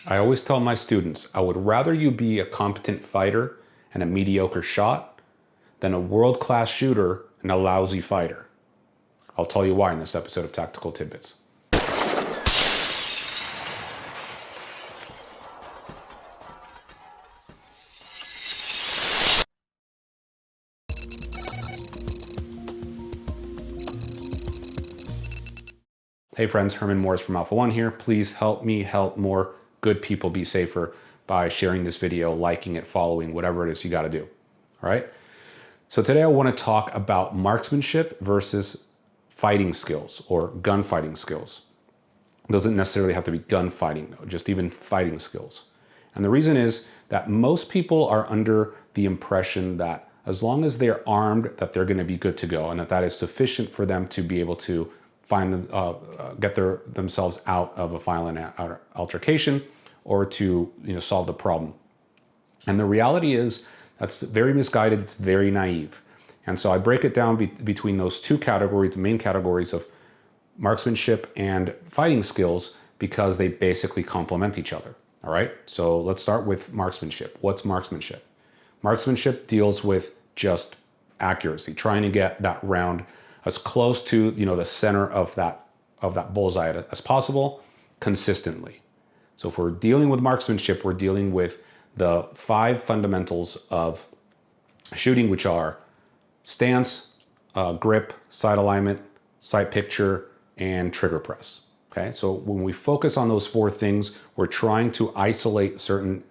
I always tell my students, I would rather you be a competent fighter and a mediocre shot than a world-class shooter and a lousy fighter. I'll tell you why in this episode of Tactical Tidbits. Hey friends, Herman Morris from Alpha One here. Please help me help more good people be safer by sharing this video, liking it, following, whatever it is you got to do. All right. So today I want to talk about marksmanship versus fighting skills or gunfighting skills. It doesn't necessarily have to be gunfighting though, just even fighting skills. And the reason is that most people are under the impression that as long as they're armed, that they're going to be good to go, and that is sufficient for them to be able to find them, get themselves out of a violent altercation or to solve the problem. And the reality is that's very misguided. It's very naive. And so I break it down between those two categories, the main categories of marksmanship and fighting skills, because they basically complement each other. All right. So let's start with marksmanship. What's marksmanship? Marksmanship deals with just accuracy, trying to get that round as close to the center of that bullseye as possible consistently. So if we're dealing with marksmanship, we're dealing with the 5 fundamentals of shooting, which are stance, grip, sight alignment, sight picture, and trigger press. Okay, so when we focus on those 4 things, we're trying to isolate certain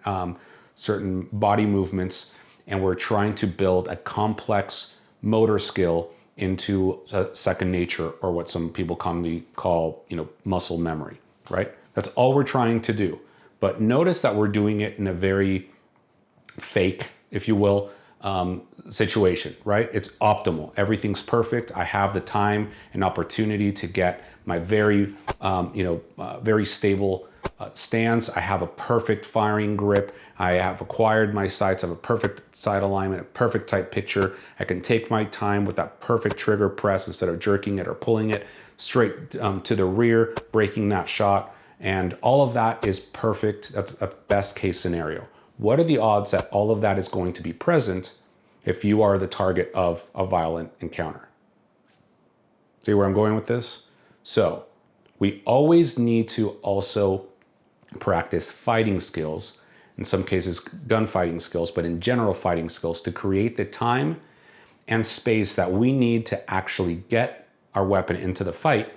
body movements, and we're trying to build a complex motor skill into a second nature, or what some people commonly call, muscle memory, right? That's all we're trying to do. But notice that we're doing it in a very fake, if you will, situation, right? It's optimal. Everything's perfect. I have the time and opportunity to get my very, very stable stance. I have a perfect firing grip. I have acquired my sights. I have a perfect sight alignment, a perfect tight picture. I can take my time with that perfect trigger press instead of jerking it or pulling it straight to the rear, breaking that shot. And all of that is perfect. That's a best case scenario. What are the odds that all of that is going to be present if you are the target of a violent encounter? See where I'm going with this? So we always need to also practice fighting skills, in some cases gunfighting skills, but in general fighting skills, to create the time and space that we need to actually get our weapon into the fight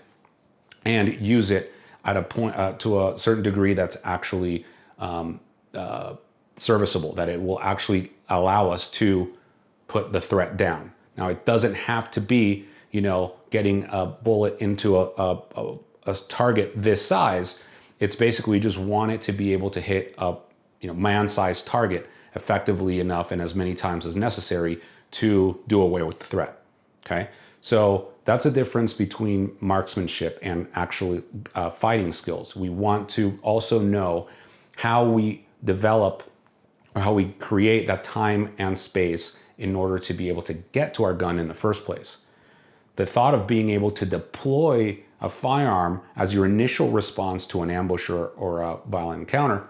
and use it at a point to a certain degree that's actually serviceable, that it will actually allow us to put the threat down. Now, it doesn't have to be, getting a bullet into a target this size. It's basically we just want it to be able to hit a man-sized target effectively enough and as many times as necessary to do away with the threat. Okay, so that's a difference between marksmanship and actually fighting skills. We want to also know how we develop or how we create that time and space in order to be able to get to our gun in the first place. The thought of being able to deploy a firearm as your initial response to an ambush or a violent encounter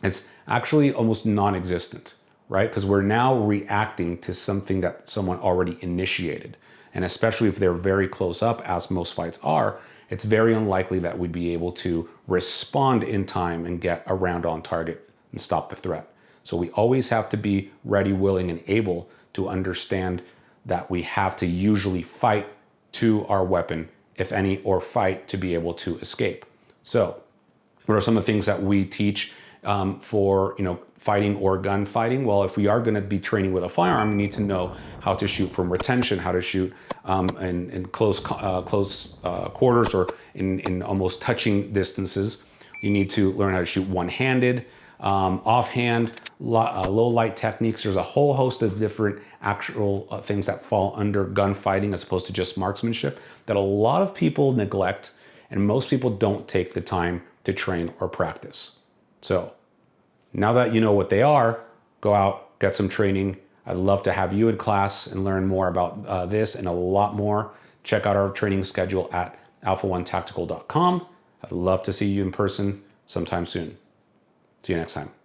is actually almost non-existent, right? Because we're now reacting to something that someone already initiated. And especially if they're very close up, as most fights are, it's very unlikely that we'd be able to respond in time and get a round on target and stop the threat. So we always have to be ready, willing, and able to understand that we have to usually fight to our weapon, if any, or fight to be able to escape. So what are some of the things that we teach for fighting or gun fighting? Well, if we are going to be training with a firearm, you need to know how to shoot from retention, how to shoot in close quarters or in almost touching distances. You need to learn how to shoot one-handed, offhand, low light techniques. There's a whole host of different actual things that fall under gunfighting as opposed to just marksmanship that a lot of people neglect, and most people don't take the time to train or practice. So now that you know what they are, go out, get some training. I'd love to have you in class and learn more about this and a lot more. Check out our training schedule at alpha1tactical.com. I'd love to see you in person sometime soon. See you next time.